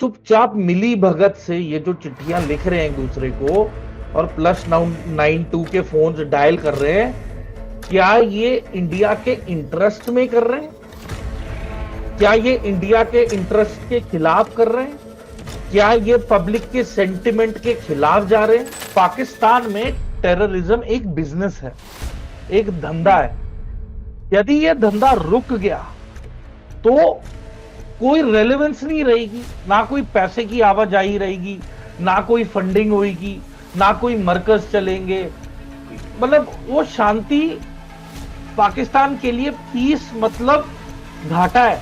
चुपचाप मिली भगत से ये जो चिट्ठियां लिख रहे हैं एक दूसरे को और +92 के फोन डायल कर रहे हैं, क्या ये इंडिया के इंटरेस्ट में कर रहे हैं? क्या ये इंडिया के इंटरेस्ट के खिलाफ कर रहे हैं? क्या ये पब्लिक के सेंटिमेंट के खिलाफ जा रहे हैं? पाकिस्तान में टेररिज्म एक बिजनेस है, एक धंधा है। यदि ये धंधा रुक गया तो कोई रेलेवेंस नहीं रहेगी, ना कोई पैसे की आवाजाही रहेगी, ना कोई फंडिंग होगी, ना कोई मरकज चलेंगे। मतलब वो शांति, पाकिस्तान के लिए पीस मतलब घाटा है।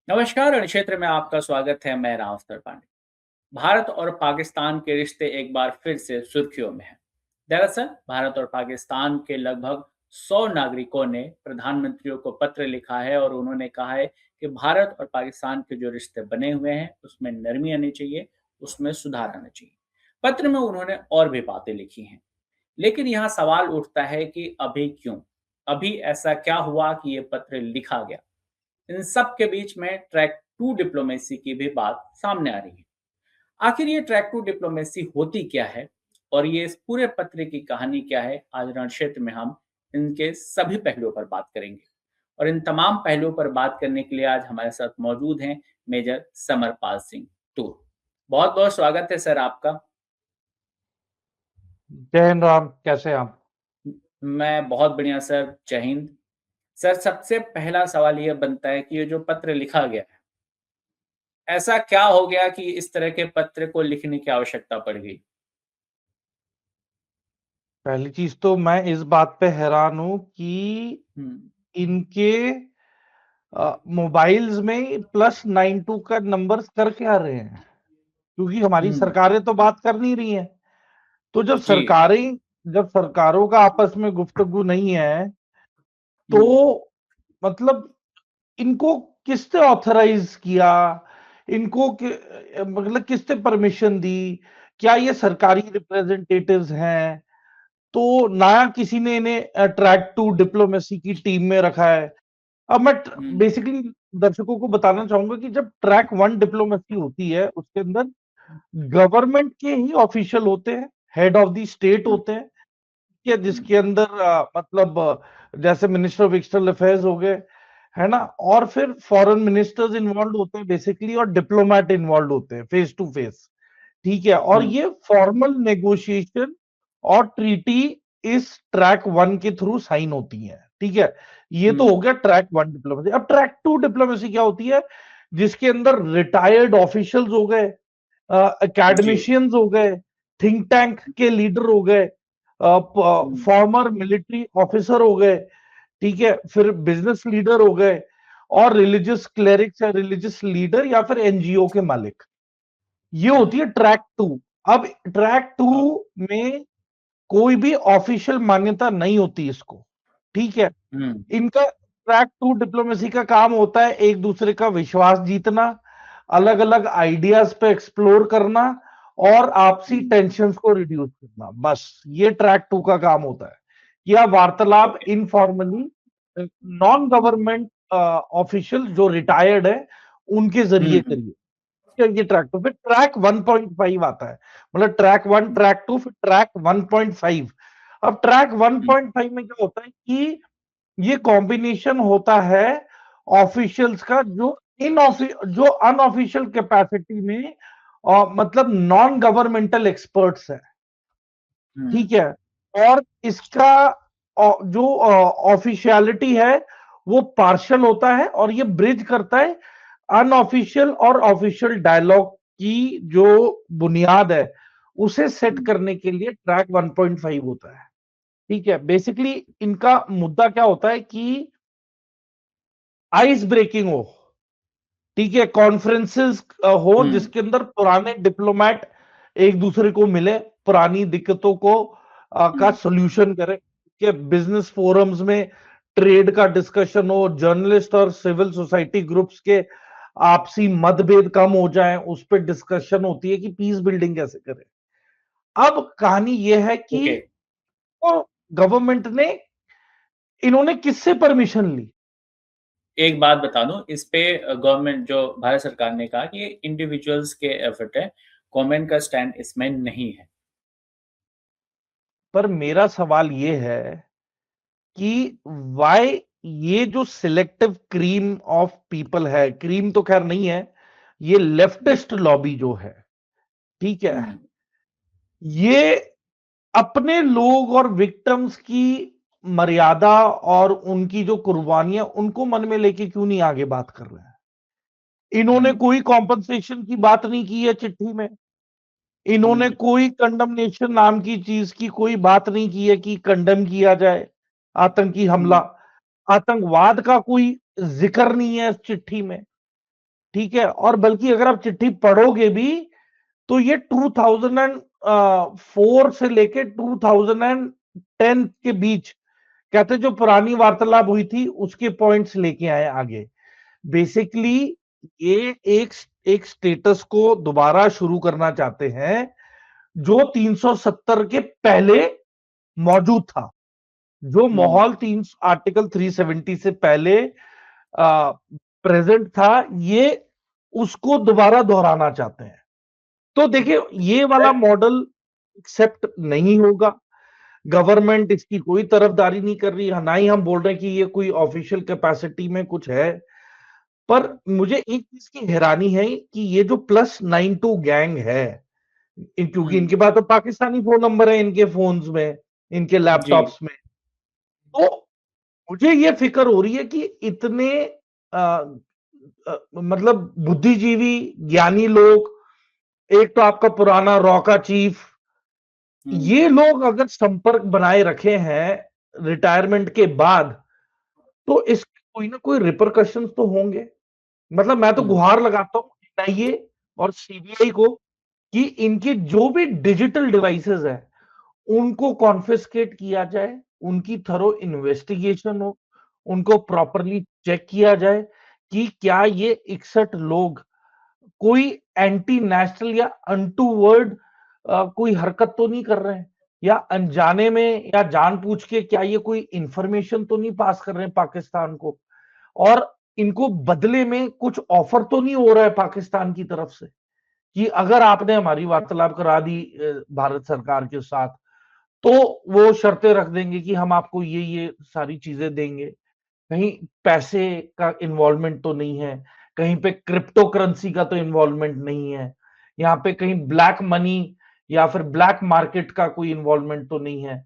नमस्कार। रणक्षेत्र में आपका स्वागत है। मैं राव पांडे। भारत और पाकिस्तान के रिश्ते एक बार फिर से सुर्खियों में हैं। दरअसल भारत और पाकिस्तान के लगभग 100 नागरिकों ने प्रधानमंत्रियों को पत्र लिखा है और उन्होंने कहा है कि भारत और पाकिस्तान के जो रिश्ते बने हुए हैं उसमें नरमी आनी चाहिए, उसमें सुधार आना चाहिए। पत्र में उन्होंने और भी बातें लिखी हैं, लेकिन यहाँ सवाल उठता है कि अभी क्यों, अभी ऐसा क्या हुआ कि ये पत्र लिखा गया। इन सब के बीच में ट्रैक टू डिप्लोमेसी की भी बात सामने आ रही है। आखिर ये ट्रैक टू डिप्लोमेसी होती क्या है और ये इस पूरे पत्र की कहानी क्या है, आज रण क्षेत्र में हम इनके सभी पहलुओं पर बात करेंगे। और इन तमाम पहलुओं पर बात करने के लिए आज हमारे साथ मौजूद हैं मेजर समरपाल सिंह टूर। बहुत बहुत स्वागत है सर आपका। जय हिंद राम, कैसे हैं आप? मैं बहुत बढ़िया सर, जय हिंद। सर, सबसे पहला सवाल यह बनता है कि ये जो पत्र लिखा गया है, ऐसा क्या हो गया कि इस तरह के पत्र को लिखने की आवश्यकता पड़ गई? पहली चीज तो मैं इस बात पे हैरान हूं कि हम्म। इनके मोबाइल्स में +92 का नंबर कर क्या रहे हैं, क्योंकि हमारी हम्म। सरकारें तो बात कर नहीं रही हैं। तो जी। जब सरकारों का आपस में गुफ्तगू नहीं है तो हम्म। मतलब इनको किसने ऑथराइज किया, इनको मतलब किसने परमिशन दी? क्या ये सरकारी रिप्रेजेंटेटिव्स हैं? तो नया किसी ने इन्हें ट्रैक टू डिप्लोमेसी की टीम में रखा है। अब मैं हम्म। बेसिकली दर्शकों को बताना चाहूंगा कि जब ट्रैक वन डिप्लोमेसी होती है उसके अंदर गवर्नमेंट के ही ऑफिशियल होते हैं, हेड ऑफ द स्टेट हम्म। होते हैं, कि हम्म। जिसके अंदर जैसे मिनिस्टर ऑफ एक्सटर्नल अफेयर्स हो गए, है ना, और फिर फॉरेन मिनिस्टर्स इन्वॉल्व होते हैं बेसिकली, और डिप्लोमेट इन्वॉल्व होते हैं फेस टू फेस। ठीक है, और हम्म। ये फॉर्मल नेगोशिएशन और ट्रीटी इस ट्रैक वन के थ्रू साइन होती है। ठीक है, ये तो हम्म। हो गया ट्रैक वन डिप्लोमेसी। अब ट्रैक टू डिप्लोमेसी क्या होती है? जिसके अंदर रिटायर्ड ऑफिशियल्स हो गए, जी। एकेडमिशियंस हो गए, थिंक टैंक के लीडर हो गए, हम्म। फॉर्मर मिलिट्री ऑफिसर हो गए, ठीक है, फिर बिजनेस लीडर हो गए, और रिलीजियस क्लेरिक्स या रिलीजियस लीडर या फिर एनजीओ के मालिक। ये हम्म। होती है ट्रैक टू। अब ट्रैक टू में कोई भी ऑफिशियल मान्यता नहीं होती इसको। ठीक है, हम्म। इनका ट्रैक टू डिप्लोमेसी का काम होता है एक दूसरे का विश्वास जीतना, अलग अलग आइडियाज पे एक्सप्लोर करना, और आपसी हम्म। टेंशंस को रिड्यूस करना। बस ये ट्रैक टू का काम होता है। यह वार्तालाप okay. Informally non government official जो रिटायर्ड है उनके जरिए हम्म। करिए। ये ट्रैक टू। फिर ट्रैक 1.5 आता है, मतलब track one, hmm. Track two, फिर ट्रैक 1.5। अब ट्रैक हम्म। 1.5 में क्या होता है कि ये कॉम्बिनेशन होता है ऑफिशियल्स का जो अनऑफिशियल कैपेसिटी में मतलब नॉन गवर्नमेंटल एक्सपर्ट्स है। हम्म। ठीक है, और इसका जो ऑफिशियलिटी है वो पार्शियल होता है, और ये ब्रिज करता है अनऑफिशियल और ऑफिशियल डायलॉग की जो बुनियाद है उसे सेट हम्म। करने के लिए ट्रैक 1.5 होता है। ठीक है, बेसिकली इनका मुद्दा क्या होता है कि आइस ब्रेकिंग हो। ठीक है, कॉन्फ्रेंसेस हो हम्म। जिसके अंदर पुराने डिप्लोमेट एक दूसरे को मिले, पुरानी दिक्कतों को का हम्म। सॉल्यूशन करे, कि बिजनेस फोरम्स में ट्रेड का डिस्कशन हो, जर्नलिस्ट और सिविल सोसाइटी ग्रुप्स के आपसी मतभेद कम हो जाएं, उस पर डिस्कशन होती है कि पीस बिल्डिंग कैसे करें। अब कहानी ये है कि ओके। गवर्नमेंट ने इन्होंने किससे परमिशन ली? एक बात बता दूं इस पे, गवर्नमेंट जो भारत सरकार ने कहा कि ये इंडिविजुअल्स के एफर्ट है, गवर्नमेंट का स्टैंड इसमें नहीं है। पर मेरा सवाल ये है कि व्हाई ये जो सिलेक्टिव क्रीम ऑफ पीपल है, क्रीम तो खैर नहीं है, ये लेफ्टिस्ट लॉबी जो है, ठीक है, हम्म। ये अपने लोग और विक्टिम्स की मर्यादा और उनकी जो कुर्बानियां उनको मन में लेके क्यों नहीं आगे बात कर रहे हैं? इन्होंने हम्म। कोई कॉम्पनसेशन की बात नहीं की है चिट्ठी में। इन्होंने हम्म। कोई कंडमनेशन नाम की चीज की कोई बात नहीं की है कि कंडम किया जाए आतंकी हमला। हम्म। आतंकवाद आतंकवाद का कोई जिक्र नहीं है इस चिट्ठी में, ठीक है। और बल्कि अगर आप चिट्ठी पढ़ोगे भी तो ये 2004 से लेके 2010 के बीच, कहते जो पुरानी वार्तालाप हुई थी उसके पॉइंट्स लेके आए आगे। बेसिकली ये एक एक स्टेटस को दोबारा शुरू करना चाहते हैं जो 370 के पहले मौजूद था। जो हम्म। माहौल तीन आर्टिकल 370 से पहले प्रेजेंट था, ये उसको दोबारा दोहराना चाहते हैं। तो देखिए ये वाला सर। मॉडल एक्सेप्ट नहीं होगा। गवर्नमेंट इसकी कोई तरफदारी नहीं कर रही है, ना ही हम बोल रहे हैं कि ये कोई ऑफिशियल कैपेसिटी में कुछ है। पर मुझे एक चीज की हैरानी है कि ये जो +92 गैंग है, क्योंकि हम्म। इनके पास तो पाकिस्तानी फोन नंबर है इनके फोन्स में, इनके जी। लैपटॉप्स में। तो मुझे ये फिक्र हो रही है कि इतने मतलब बुद्धिजीवी ज्ञानी लोग, एक तो आपका पुराना रॉ का चीफ, हम्म। ये लोग अगर संपर्क बनाए रखे हैं रिटायरमेंट के बाद, तो इसके कोई ना कोई रिपरकशंस तो होंगे। मतलब मैं तो हम्म। गुहार लगाता हूं एनआईए और सीबीआई को कि इनके जो भी डिजिटल डिवाइसेस है उनको कॉन्फिस्केट किया जाए, उनकी थरो इन्वेस्टिगेशन हो, उनको प्रॉपरली चेक किया जाए कि क्या ये 61 लोग कोई एंटी नेशनल या अनटूवर्ड कोई हरकत तो नहीं कर रहे हैं, या अनजाने में या जानबूझ के क्या ये कोई इंफॉर्मेशन तो नहीं पास कर रहे हैं पाकिस्तान को, और इनको बदले में कुछ ऑफर तो नहीं हो रहा है पाकिस्तान की तरफ से कि अगर आपने हमारी वार्तालाप करा दी भारत सरकार के साथ, तो वो शर्तें रख देंगे कि हम आपको ये सारी चीजें देंगे। कहीं पैसे का इन्वॉल्वमेंट तो नहीं है, कहीं पे क्रिप्टो करेंसी का तो इन्वॉल्वमेंट नहीं है, यहाँ पे कहीं ब्लैक मनी या फिर ब्लैक मार्केट का कोई इन्वॉल्वमेंट तो नहीं है।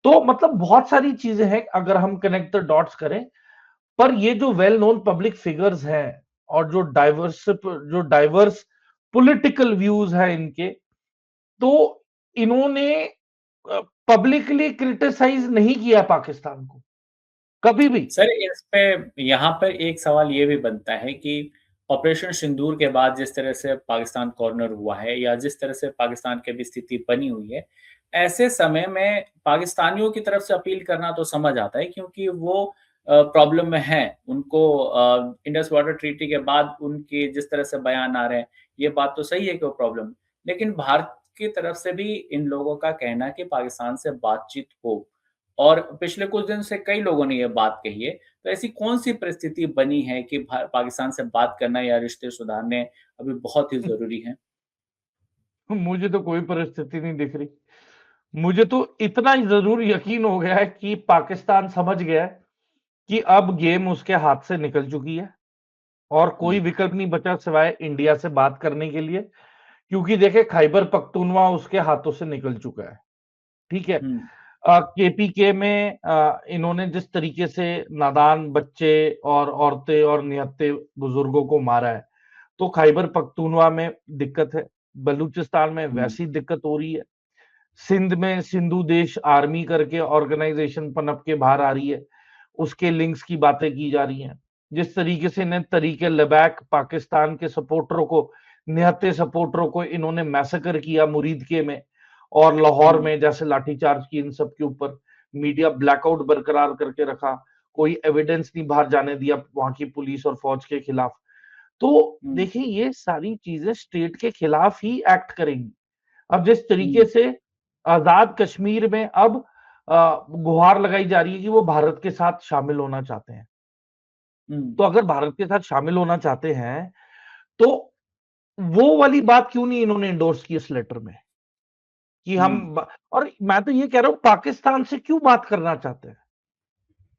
तो मतलब बहुत सारी चीजें हैं अगर हम कनेक्ट द डॉट्स करें। पर ये जो वेल नोन पब्लिक फिगर्स हैं और जो डाइवर्स पॉलिटिकल व्यूज है इनके, तो इन्होंने पब्लिकली क्रिटिसाइज नहीं किया पाकिस्तान को कभी भी। सर, इस पे यहाँ पर एक सवाल ये भी बनता है कि ऑपरेशन सिंदूर के बाद जिस तरह से पाकिस्तान कॉर्नर हुआ है या जिस तरह से पाकिस्तान की अभी स्थिति बनी हुई है, ऐसे समय में पाकिस्तानियों की तरफ से अपील करना तो समझ आता है क्योंकि वो प्रॉब्लम में हैं। उनको इंडस वाटर ट्रीटी के बाद उनके जिस तरह से बयान आ रहे हैं, ये बात तो सही है कि वो प्रॉब्लम। लेकिन भारत की तरफ से भी इन लोगों का कहना है कि पाकिस्तान से बातचीत हो। और पिछले कुछ दिन से कई लोगों ने ये बात कही है। तो ऐसी कौन-सी परिस्थिति बनी है कि भा पाकिस्तान से बात करना या रिश्ते सुधारने अभी बहुत ही ज़रूरी हैं? मुझे तो कोई परिस्थिति नहीं दिख रही। मुझे तो इतना ही जरूर यकीन हो गया है कि पाकिस्तान समझ गया है कि अब गेम उसके हाथ से निकल चुकी है और हुँ। कोई विकल्प नहीं बचा सिवाय इंडिया से बात करने के लिए। क्योंकि देखे खैबर पख्तूनवा उसके हाथों से निकल चुका है, ठीक है। हुँ। केपीके में इन्होंने जिस तरीके से नादान बच्चे और औरतें और निहत्थे बुजुर्गों को मारा है, तो खैबर पख्तूनवा में दिक्कत है, बलूचिस्तान में हुँ। वैसी दिक्कत हो रही है, सिंध में सिंधु देश आर्मी करके ऑर्गेनाइजेशन पनप के बाहर आ रही है, उसके लिंक्स की बातें की जा रही हैं। जिस तरीके से इन्हें तरीके लबैक पाकिस्तान के सपोर्टरों को, निहत्थे सपोर्टरों को इन्होंने मैसेकर किया मुरीदके में और लाहौर हुँ। में जैसे लाठीचार्ज की इन सब के ऊपर, मीडिया ब्लैकआउट बरकरार करके रखा, कोई एविडेंस नहीं बाहर जाने दिया वहां की पुलिस और फौज के खिलाफ। तो हुँ। देखिए ये सारी चीजें स्टेट के खिलाफ ही एक्ट करेंगी। अब जिस तरीके हुँ। से आजाद कश्मीर में अब गुहार लगाई जा रही है कि वो भारत के साथ शामिल होना चाहते हैं। तो अगर भारत के साथ शामिल होना चाहते हैं तो वो वाली बात क्यों नहीं इन्होंने इंडोर्स की इस लेटर में कि और मैं तो ये कह रहा हूं पाकिस्तान से क्यों बात करना चाहते हैं?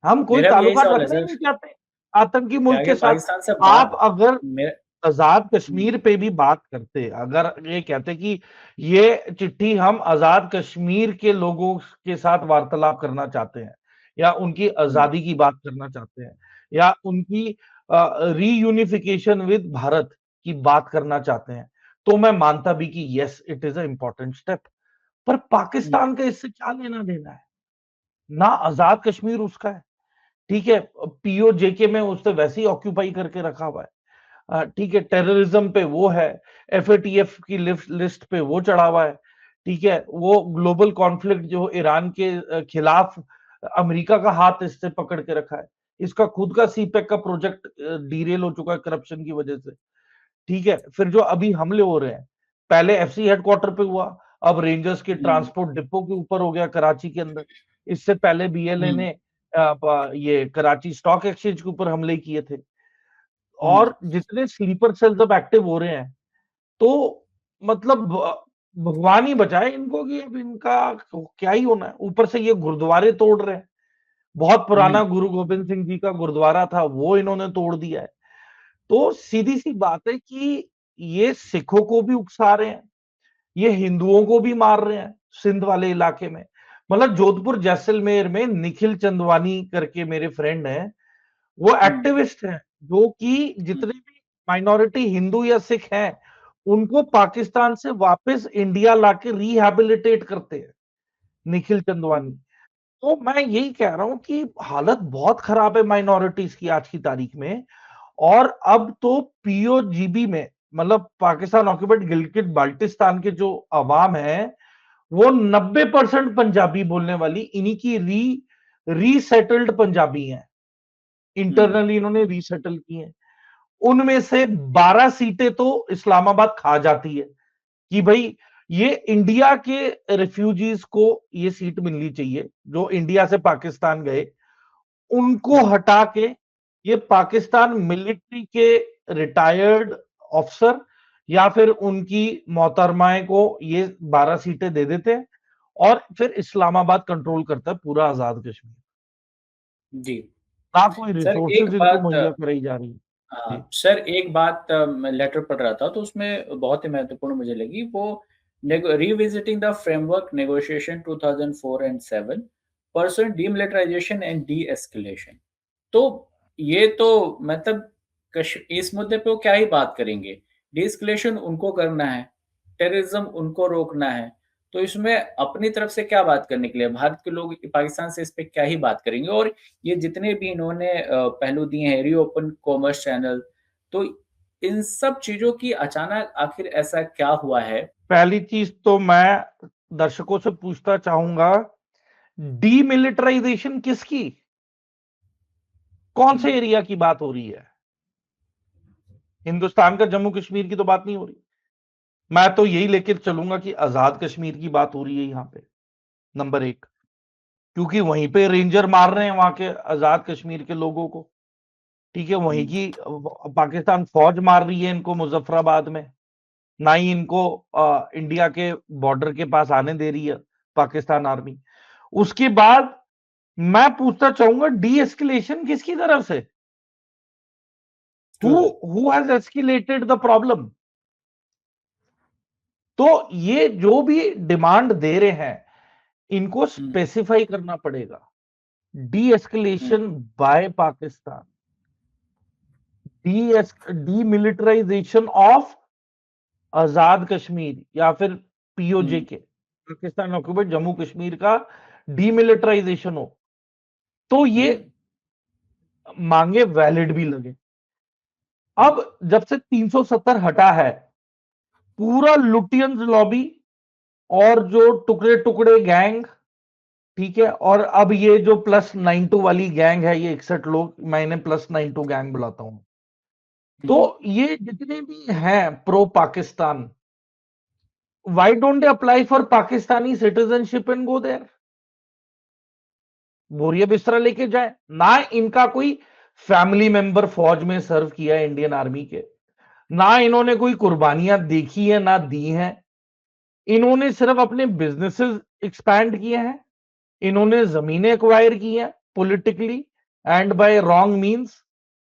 हम कोई मेरा भी यही ताल्लुकात सवाल है रखना ही सर नहीं चाहते आतंकी कि मुल्क आगे के साथ। पाकिस्तान से आप बात अगर मेरा आजाद हम्म, कश्मीर पे भी बात करते, अगर ये कहते कि ये चिट्ठी हम आजाद कश्मीर के लोगों के साथ वार्तालाप करना चाहते हैं या उनकी हम्म, आजादी की बात करना चाहते हैं या उनकी रीयूनिफिकेशन विद भारत की बात करना चाहते हैं, तो मैं मानता भी कि yes it is a important step. पर हम्म, पाकिस्तान का इससे क्या लेना देना है? ना आजाद कश्मीर उसका है, ठीक है, पीओजेके में उसने वैसे ही ऑक्यूपाई करके रखा हुआ है, ठीक है, टेररिज्म पे वो है, एफएटीएफ की लिस्ट पे वो चढ़ा हुआ है, ठीक है, वो ग्लोबल कॉन्फ्लिक्ट जो ईरान के खिलाफ अमेरिका का हाथ इससे पकड़ के रखा है, इसका खुद का सीपेक का प्रोजेक्ट डीरेल हो चुका है करप्शन की वजह से, ठीक है, फिर जो अभी हमले हो रहे हैं, पहले एफसी हेडक्वार्टर पे हुआ, अब रेंजर्स के हम्म, ट्रांसपोर्ट डिपो के ऊपर हो गया कराची के अंदर, इससे पहले बीएलए हम्म, ने ये कराची स्टॉक एक्सचेंज के ऊपर हमले किए थे। हम्म, और जितने स्लीपर सेल्स अब एक्टिव हो रहे हैं, तो मतलब भगवान ही बचाए इनको कि अब इनका क्या ही होना है। ऊपर से ये गुरुद्वारे तोड़ रहे हैं, बहुत पुराना हम्म, गुरु गोबिंद सिंह जी का गुरुद्वारा था वो इन्होंने तोड़ दिया है। तो सीधी सी बात है कि ये सिखों को भी उकसा रहे हैं, ये हिंदुओं को भी मार रहे हैं सिंध वाले इलाके में। मतलब जोधपुर जैसलमेर में निखिल चंदवानी करके मेरे फ्रेंड हैं, वो हम्म, एक्टिविस्ट हैं जो कि जितने भी माइनॉरिटी हिंदू या सिख हैं उनको पाकिस्तान से वापस इंडिया लाके रिहैबिलिटेट करते हैं निखिल चंदवानी। हम्म, तो मैं यही कह रहा हूं कि हालत बहुत खराब है माइनॉरिटीज की आज की तारीख में। और अब तो पीओजीबी में मतलब पाकिस्तान ऑक्यूपाइड गिलगित बाल्टिस्तान के जो अवाम है वो 90% पंजाबी बोलने वाली इन्हीं की रीसेटल्ड पंजाबी हैं, हम्म, इंटरनली इन्होंने रीसेटल की हैं। उनमें से 12 सीटें तो इस्लामाबाद खा जाती है कि भाई ये इंडिया के रिफ्यूजीज को ये सीट मिलनी चाहिए जो इंडिया से पाकिस्तान गए, उनको हम्म, हटा के ये पाकिस्तान मिलिट्री के रिटायर्ड ऑफिसर या फिर उनकी मोहतरमाएं को ये 12 सीटें दे देते हैं और फिर इस्लामाबाद कंट्रोल करता है पूरा आजाद कश्मीर। जी ना कोई सर एक रिसोर्सेज इनको बात मुहैया कराई जा रही है। जी। हाँ सर एक बात मैं लेटर पढ़ रहा था तो उसमें बहुत ही महत्वपूर्ण मुझे लगी वो revisiting the framework negotiation 2004 and 7 percent demilitarisation and D escalation. तो ये तो मतलब इस मुद्दे पे वो क्या ही बात करेंगे। डीएस्केलेशन उनको करना है, टेररिज्म उनको रोकना है। तो इसमें अपनी तरफ से क्या बात करने के लिए भारत के लोग पाकिस्तान से इस पे क्या ही बात करेंगे। और ये जितने भी इन्होंने पहलू दिए हैं, रीओपन कॉमर्स चैनल, तो इन सब चीज़ों की अचानक आखिर ऐसा क्या हुआ है? पहली चीज तो मैं दर्शकों से पूछना चाहूंगा, डीमिलिटराइजेशन किसकी, कौन हुँ, से एरिया की बात हो रही है? हिंदुस्तान का जम्मू कश्मीर की तो बात नहीं हो रही। मैं तो यही लेके चलूंगा कि आजाद कश्मीर की बात हो रही है यहाँ पे, नंबर एक, क्योंकि वहीं पे रेंजर मार रहे हैं वहां के आजाद कश्मीर के लोगों को, ठीक है, हुँ, वहीं की पाकिस्तान फौज मार रही है इनको मुजफ्फराबाद में, ना ही इनको इंडिया के बॉर्डर के पास आने दे रही है पाकिस्तान आर्मी। उसके बाद मैं पूछना चाहूंगा डी एस्केलेशन किसकी तरफ से, true sir. Who has escalated the problem? तो ये जो भी डिमांड दे रहे हैं इनको हुँ, स्पेसिफाई करना पड़ेगा। De hmm, escalation by Pakistan, demilitarisation of Azad Kashmir या फिर पीओजे हुँ, के पाकिस्तान ऑक्यूपाइड जम्मू कश्मीर का डीमिलिटराइजेशन हो, तो ये हुँ, मांगे वैलिड भी लगे। अब जब से 370 हटा है, पूरा लुटियंस लॉबी और जो टुकड़े टुकड़े गैंग, ठीक है, और अब ये जो +92 वाली गैंग है, ये 61 लोग, मैं इन्हें +92 गैंग बुलाता हूं। तो हुँ, ये जितने भी हैं pro Pakistan, why don't they apply for Pakistani citizenship and go there? बोरिया बिस्तरा लेके जाए ना। इनका कोई फैमिली मेंबर फौज में सर्व किया है इंडियन आर्मी के, ना इन्होंने कोई कुर्बानियां देखी है ना दी हैं। इन्होंने सिर्फ अपने बिजनेसेस एक्सपैंड किए हैं, इन्होंने जमीनें एक्वायर की हैं politically and by wrong means.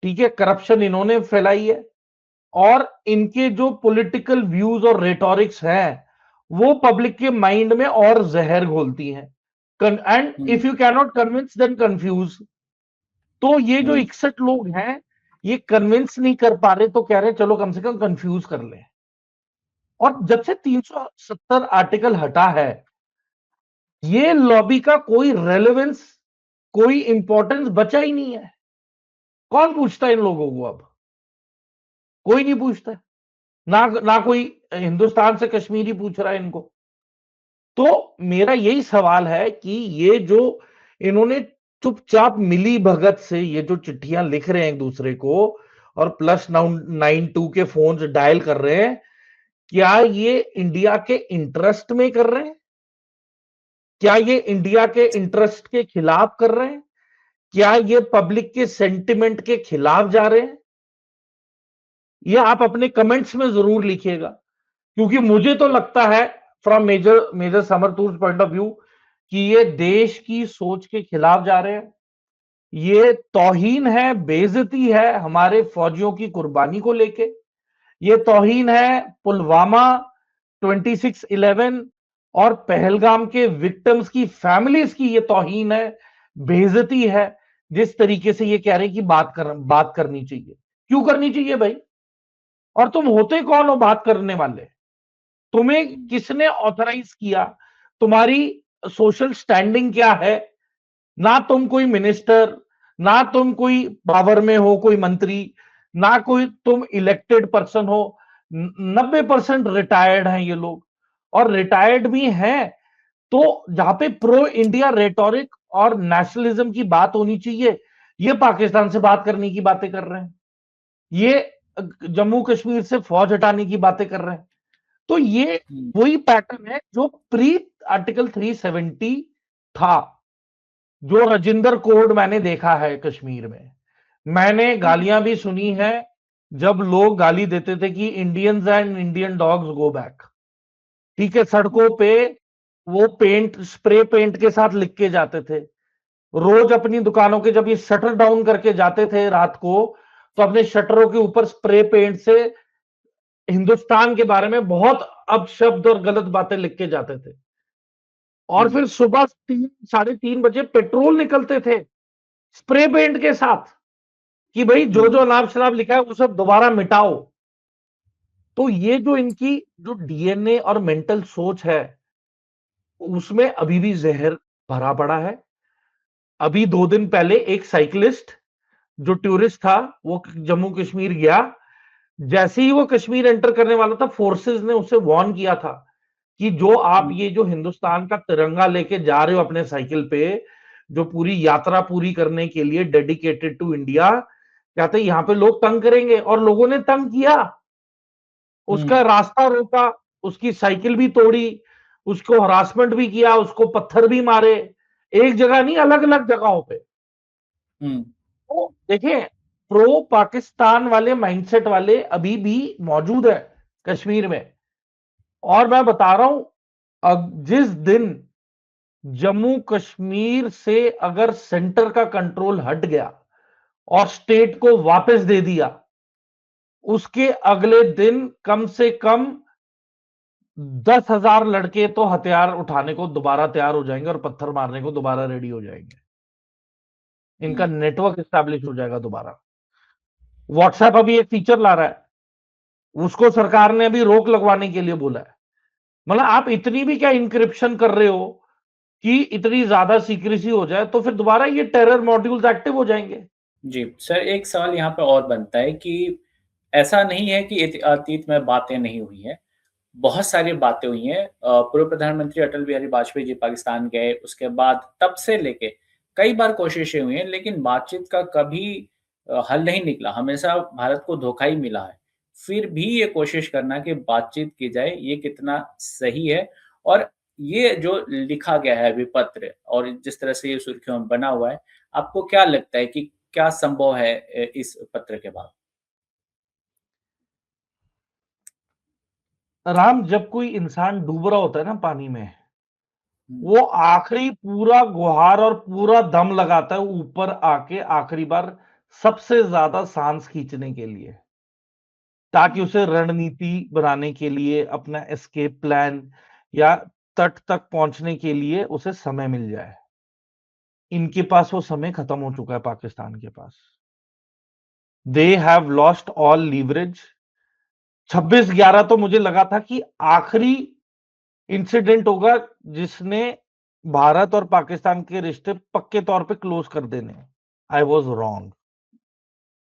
ठीक है, करप्शन इन्होंने फैलाई है और इनके जो पॉलिटिकल व्यूज और रेटोरिक्स हैं वो पब्लिक के माइंड में और जहर घोलती हैं। And if you cannot convince then confuse. तो ये जो 61 लोग हैं ये कन्विंस नहीं कर पा रहे तो कह रहे हैं चलो कम से कम कंफ्यूज कर ले। और जब से 370 आर्टिकल हटा है ये लॉबी का कोई रेलेवेंस, कोई इंपॉर्टेंस बचा ही नहीं है। कौन पूछता है इन लोगों को अब? कोई नहीं पूछता है। ना कोई हिंदुस्तान से कश्मीरी पूछ रहा है इनको। तो मेरा यही सवाल है कि ये जो इन्होंने चुपचाप मिली भगत से ये जो चिट्ठियां लिख रहे हैं एक दूसरे को और +92 के फोन्स डायल कर रहे हैं, क्या ये इंडिया के इंटरेस्ट में कर रहे हैं? क्या ये इंडिया के इंटरेस्ट के खिलाफ कर रहे हैं? क्या ये पब्लिक के सेंटिमेंट के खिलाफ जा रहे हैं? ये आप अपने कमेंट्स में जरूर लिखिएगा, क्योंकि मुझे तो लगता है फ्रॉम मेजर मेजर समरतूर पॉइंट ऑफ व्यू कि ये देश की सोच के खिलाफ जा रहे हैं। ये तौहीन है, बेइज्जती है हमारे फौजियों की कुर्बानी को लेके। ये तौहीन है पुलवामा, 26/11 और पहलगाम के विक्टिम्स की फैमिलीज की ये तौहीन है, बेइज्जती है। जिस तरीके से ये कह रहे हैं कि बात करनी चाहिए, क्यों करनी चाहिए भाई? और तुम होते कौन हो बात करने वाले? तुम्हें किसने ऑथराइज किया? तुम्हारी सोशल स्टैंडिंग क्या है? ना तुम कोई मिनिस्टर, ना तुम कोई पावर में हो, कोई मंत्री, ना कोई तुम इलेक्टेड पर्सन हो। 90% रिटायर्ड हैं ये लोग, और रिटायर्ड भी हैं तो जहां पे प्रो इंडिया रेटोरिक और नेशनलिज्म की बात होनी चाहिए, ये पाकिस्तान से बात करने की बातें कर रहे हैं। ये जम्मू कश्मीर से फौज हटाने की बातें कर रहे हैं। तो ये वही पैटर्न है जो प्री आर्टिकल 370 था। जो राजिंदर कोड मैंने देखा है कश्मीर में, मैंने गालियां भी सुनी है जब लोग गाली देते थे कि Indians and Indian dogs go back. ठीक है, सड़कों पे वो पेंट, स्प्रे पेंट के साथ लिख के जाते थे। रोज अपनी दुकानों के जब ये शटर डाउन करके जाते थे रात को, तो अपने शटरों के ऊपर स्प्रे पेंट से हिंदुस्तान के बारे में बहुत अपशब्द और गलत बातें लिख के जाते थे। और फिर सुबह 3-3:30 बजे पेट्रोल निकलते थे स्प्रे पेंट के साथ कि भाई जो जो नाम शराब लिखा है वो सब दोबारा मिटाओ। तो ये जो इनकी जो डीएनए और मेंटल सोच है उसमें अभी भी जहर भरा पड़ा है। अभी 2 दिन पहले एक साइकिलिस्ट जो टूरिस्ट था वो जम्मू कश्मीर गया। जैसे ही वो कश्मीर एंटर करने वाला था, फोर्सेस ने उसे वार्न किया था कि जो आप ये जो हिंदुस्तान का तिरंगा लेके जा रहे हो अपने साइकिल पे, जो पूरी यात्रा पूरी करने के लिए डेडिकेटेड टू इंडिया, कहते यहां पे लोग तंग करेंगे। और लोगों ने तंग किया, उसका रास्ता रोका, उसकी साइकिल भी तोड़ी, उसको हरासमेंट भी किया, उसको पत्थर भी मारे। एक जगह नहीं, अलग अलग जगहों पे। तो देखिए, प्रो पाकिस्तान वाले माइंडसेट वाले अभी भी मौजूद है कश्मीर में। और मैं बता रहा हूं, अब जिस दिन जम्मू कश्मीर से अगर सेंटर का कंट्रोल हट गया और स्टेट को वापस दे दिया, उसके अगले दिन कम से कम 10,000 लड़के तो हथियार उठाने को दोबारा तैयार हो जाएंगे और पत्थर मारने को दोबारा रेडी हो जाएंगे। इनका नेटवर्क एस्टैब्लिश हो जाएगा दोबारा। व्हाट्सएप अभी एक फीचर ला रहा है, उसको सरकार ने अभी रोक लगवाने के लिए बोला है। मतलब आप इतनी भी क्या इंक्रिप्शन कर रहे हो कि इतनी ज्यादा सीक्रेसी हो जाए तो फिर दोबारा ये टेरर मॉड्यूल्स एक्टिव हो जाएंगे। जी, सर एक सवाल यहाँ पे और बनता है कि ऐसा नहीं है कि अतीत में बातें नहीं हुई हैं, बहुत सारी बातें हुई हैं। पूर्व प्रधानमंत्री अटल बिहारी वाजपेयी जी पाकिस्तान गए, उसके बाद तब से लेके कई बार कोशिशें हुई हैं, लेकिन बातचीत का कभी हल नहीं निकला, हमेशा भारत को धोखा ही मिला है। फिर भी ये कोशिश करना कि बातचीत की जाए, ये कितना सही है? और ये जो लिखा गया है अभी पत्र और जिस तरह से ये सुर्खियों में बना हुआ है, आपको क्या लगता है कि क्या संभव है इस पत्र के बाद? राम, जब कोई इंसान डूब रहा होता है ना पानी में, हुँ, वो आखिरी पूरा गुहार और पूरा दम लगाता है ऊपर आके आखिरी बार सबसे ज्यादा सांस खींचने के लिए, ताकि हुँ, उसे रणनीति बनाने के लिए, अपना एस्केप प्लान या तट तक पहुंचने के लिए उसे समय मिल जाए। इनके पास वो समय खत्म हो चुका है पाकिस्तान के पास। They have lost all leverage. 26/11 तो मुझे लगा था कि आखिरी इंसिडेंट होगा जिसने भारत और पाकिस्तान के रिश्ते पक्के तौर पे क्लोज कर देने। I was wrong.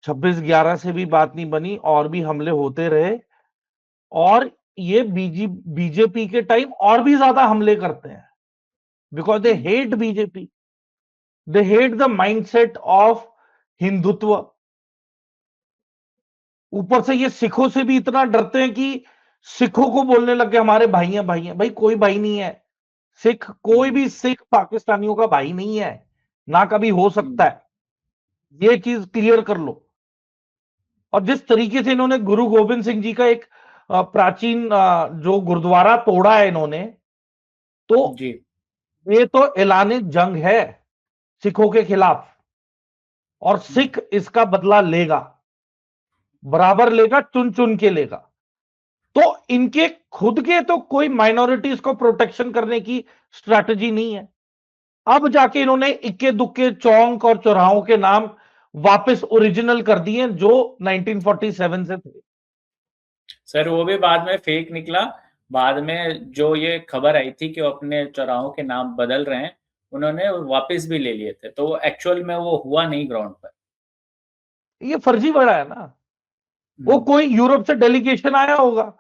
26/11 से भी बात नहीं बनी और भी हमले होते रहे, और ये बीजेपी के टाइम और भी ज्यादा हमले करते हैं, because they hmm, hate BJP. They hate the mindset of Hindutva. ऊपर से ये सिखों से भी इतना डरते हैं कि सिखों को बोलने लग गए हमारे भाई हैं, भाई हैं। भाई कोई भाई नहीं है। सिख, कोई हुँ, भी सिख पाकिस्तानियों का भाई नहीं है, ना कभी हो सकता हुँ, है। ये चीज क्लियर कर लो। और जिस तरीके से इन्होंने गुरु गोविंद सिंह जी का एक प्राचीन जो गुरुद्वारा तोड़ा है इन्होंने, तो जी, ये तो ऐलान जंग है सिखों के खिलाफ, और हुँ, सिख इसका बदला लेगा, बराबर लेगा, चुन चुन के लेगा। तो इनके खुद के तो कोई माइनॉरिटीज को प्रोटेक्शन करने की स्ट्रैटेजी नहीं है। अब जाके इन्होंने इक्के दुक्के चौंक और चौराहों के नाम वापस ओरिजिनल कर दिए जो 1947 से थे। सर वो भी बाद में फेक निकला। बाद में जो ये खबर आई थी कि वो अपने चौराहों के नाम बदल रहे हैं, उन्होंने वापस भी ले लिए थे, तो वो एक्चुअल में वो हुआ नहीं ग्राउंड पर। ये फर्जीवाड़ा है ना। वो हुँ, कोई यूरोप से डेलीगेशन आया होगा,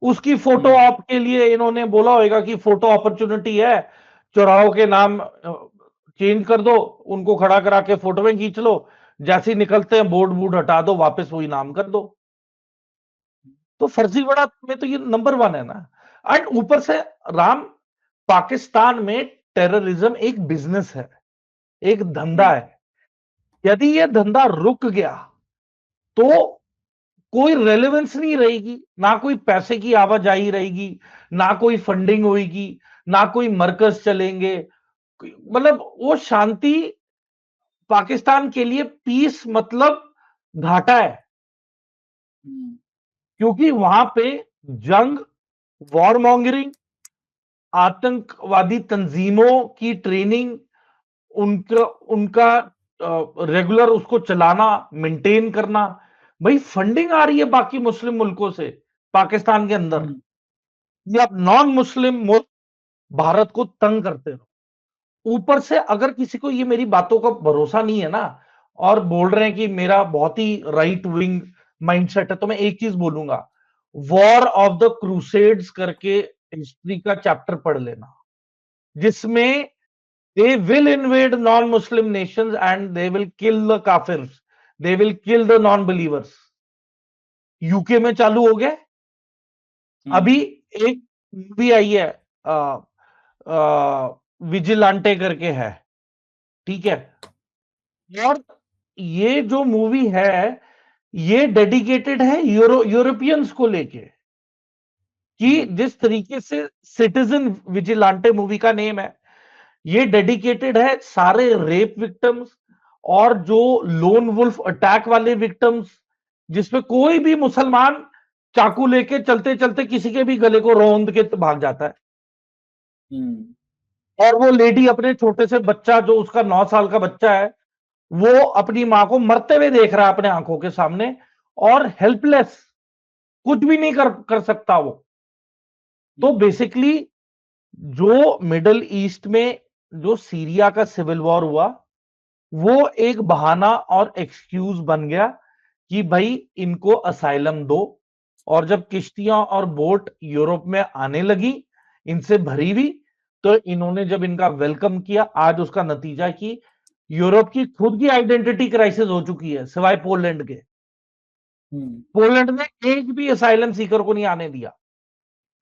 उसकी फोटो हुँ, आपके लिए इन्होंने बोला होगा कि फोटो अपॉर्चुनिटी है, चौराहों के नाम चेंज कर दो, उनको खड़ा करा के फोटो में खींच लो, जैसे ही निकलते हैं बोर्ड वोर्ड हटा दो, वापस वही नाम कर दो। तो फर्जीवाड़ा में तो ये नंबर वन है ना। एंड ऊपर से राम, पाकिस्तान में टेररिज्म एक बिजनेस है, एक धंधा हुँ, है। यदि ये धंधा रुक गया तो कोई रेलेवेंस नहीं रहेगी, ना कोई पैसे की आवाजाही रहेगी, ना कोई फंडिंग होगी, ना कोई मरकज चलेंगे। मतलब वो शांति, पाकिस्तान के लिए पीस मतलब घाटा है, हुँ, क्योंकि वहां पे जंग, वॉर मॉन्गरिंग, आतंकवादी तंजीमों की ट्रेनिंग, उनका उनका रेगुलर उसको चलाना, मेंटेन करना। भाई फंडिंग आ रही है बाकी मुस्लिम मुल्कों से पाकिस्तान के अंदर, हुँ, ये आप नॉन मुस्लिम मुल्क भारत को तंग करते हो। ऊपर से अगर किसी को ये मेरी बातों का भरोसा नहीं है ना, और बोल रहे हैं कि मेरा बहुत ही राइट विंग माइंडसेट है, तो मैं एक चीज बोलूंगा, वॉर ऑफ द क्रूसेड्स करके हिस्ट्री का चैप्टर पढ़ लेना, जिसमें they will invade non-Muslim nations and they will kill the kafirs, they will kill the non-believers। UK में चालू हो गया। हुँ, अभी एक मूवी आई है, विजिलांटे करके है, ठीक है। और ये जो मूवी है, ये डेडिकेटेड है यूरोपियंस को लेके, कि हुँ, जिस तरीके से सिटीजन विजिलांटे मूवी का नेम है, ये डेडिकेटेड है सारे रेप विक्टिम्स और जो लोन वुल्फ अटैक वाले विक्टिम्स, जिसमें कोई भी मुसलमान चाकू लेके चलते चलते किसी के भी गले को रौंद के भाग जाता है, हुँ, और वो लेडी अपने छोटे से बच्चा, जो उसका 9 साल का बच्चा है, वो अपनी मां को मरते हुए देख रहा है अपने आंखों के सामने, और हेल्पलेस, कुछ भी नहीं कर सकता वो। तो हुँ, बेसिकली जो मिडल ईस्ट में जो सीरिया का सिविल वॉर हुआ, वो एक बहाना और एक्सक्यूज बन गया कि भाई इनको असाइलम दो। और जब किश्तियां और बोट यूरोप में आने लगी इनसे भरी हुई, तो इन्होंने जब इनका वेलकम किया, आज उसका नतीजा है कि यूरोप की खुद की आइडेंटिटी क्राइसिस हो चुकी है सिवाय पोलैंड के। पोलैंड ने एक भी असाइलम सीकर को नहीं आने दिया,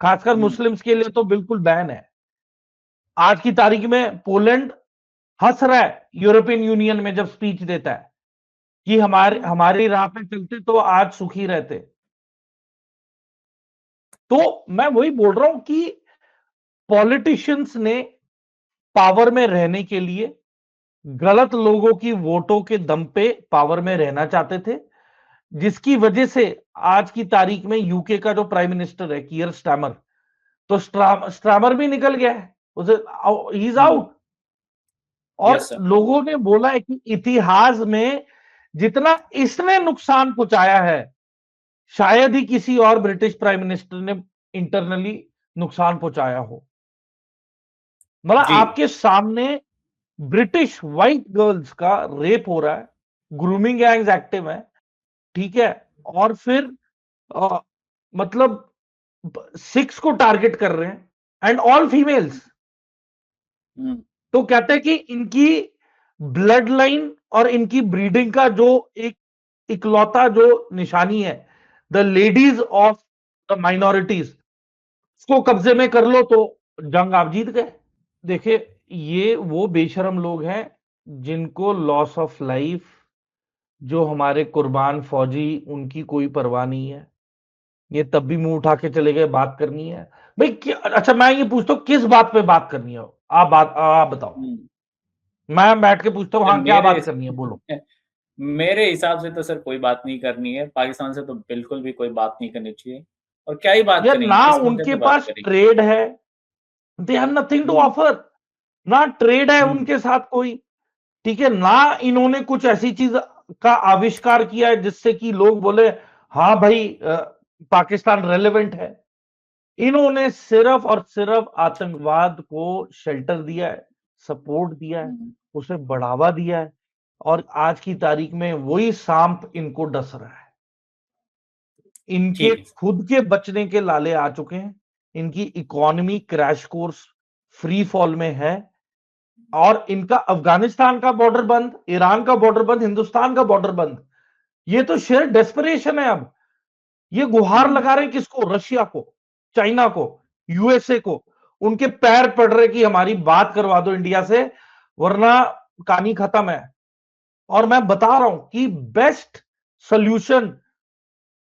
खासकर मुस्लिम्स के लिए तो बिल्कुल बैन है। आज की तारीख में पोलैंड हंस रहा है यूरोपियन यूनियन में जब स्पीच देता है कि हमारी राह पे चलते तो आज सुखी रहते। तो मैं वही बोल रहा हूं कि पॉलिटिशियंस ने पावर में रहने के लिए गलत लोगों की वोटों के दम पे पावर में रहना चाहते थे, जिसकी वजह से आज की तारीख में यूके का जो प्राइम मिनिस्टर है कियर स्टामर, तो स्टामर भी निकल गया है, उसे ही इज आउट। और यस सर। लोगों ने बोला है कि इतिहास में जितना इसने नुकसान पहुंचाया है, शायद ही किसी और ब्रिटिश प्राइम मिनिस्टर ने इंटरनली नुकसान पहुंचाया हो। मतलब जी। आपके सामने ब्रिटिश व्हाइट गर्ल्स का रेप हो रहा है, ग्रूमिंग गैंग्स एक्टिव है, ठीक है, और फिर अ, मतलब सिक्स को टारगेट कर रहे हैं एंड ऑल फीमेल्स। तो कहते हैं कि इनकी ब्लड लाइन और इनकी ब्रीडिंग का जो एक इकलौता जो निशानी है, the ladies of the minorities, उसको कब्जे में कर लो तो जंग आप जीत गए। देखिए, ये वो बेशरम लोग हैं जिनको लॉस ऑफ लाइफ, जो हमारे कुर्बान फौजी, उनकी कोई परवाह नहीं है। ये तब भी मुंह उठा के चले गए, बात करनी है भाई अच्छा मैं ये पूछता हूँ किस बात पे बात करनी है, आप बताओ। मैं बैठ के पूछता हूँ, सर हाँ क्या बात करनी है, बोलो। मेरे हिसाब से तो सर कोई बात नहीं करनी है, पाकिस्तान से तो बिल्कुल भी कोई बात नहीं करनी चाहिए। और क्या ही बात यार करेंगे, ना किस मुद्दे उनके पे बात पास करेंगे? ट्रेड है, they have nothing to hmm, offer, ना ट्रेड है हुँ, उनके साथ कोई, ठीक है, ना इन्होंने कुछ ऐसी चीज का आविष्कार किया है जिससे कि लोग बोले हाँ भाई पाकिस्तान रेलेवेंट है। इन्होंने सिर्फ और सिर्फ आतंकवाद को शेल्टर दिया है, सपोर्ट दिया है, हुँ। उसे बढ़ावा दिया है, और आज की तारीख में वही सांप इनको डस रहा है। इनके ठीक है सर। खुद के बचने के लाले आ चुके हैं, इनकी economy crash course free fall में है, और इनका अफगानिस्तान का बॉर्डर बंद, ईरान का बॉर्डर बंद, हिंदुस्तान का बॉर्डर बंद, ये तो शेयर डेस्परेशन है अब। ये गुहार हुँ, लगा रहे हैं किसको? रशिया को, चाइना को, यूएसए को, उनके पैर पड़ रहे कि हमारी बात करवा दो इंडिया से, वरना कहानी खत्म है। और मैं बता रहा हूं कि best solution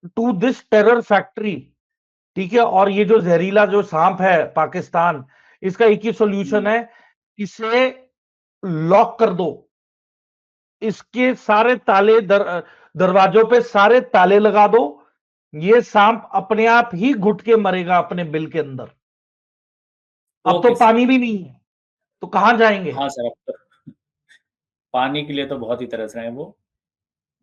to this terror factory, ठीक है, और ये जो जहरीला जो सांप है पाकिस्तान, इसका एक ही सोल्यूशन हुँ। है, इसे लॉक कर दो, इसके सारे दरवाजों पे सारे ताले लगा दो, ये सांप अपने आप ही घुट के मरेगा अपने बिल के अंदर। अब तो ओके सर। पानी भी नहीं है, तो कहां जाएंगे? हाँ सर, अब तो पानी के लिए तो बहुत ही तरस रहे हैं वो।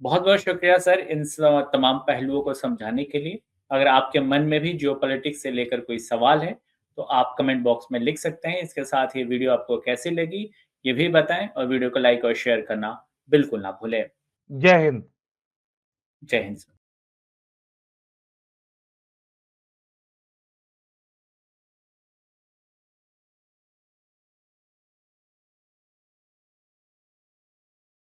बहुत-बहुत शुक्रिया सर इन तमाम पहलुओं को समझाने के लिए। अगर आपके मन में भी जियोपॉलिटिक्स से लेकर कोई सवाल है, तो आप कमेंट बॉक्स में लिख सकते हैं। इसके साथ ये वीडियो आपको कैसी लगी, ये भी बताएँ और वीडियो को लाइक और शेयर करना बिल्कुल ना भूलें। जय हिंद। जय हिंद सर।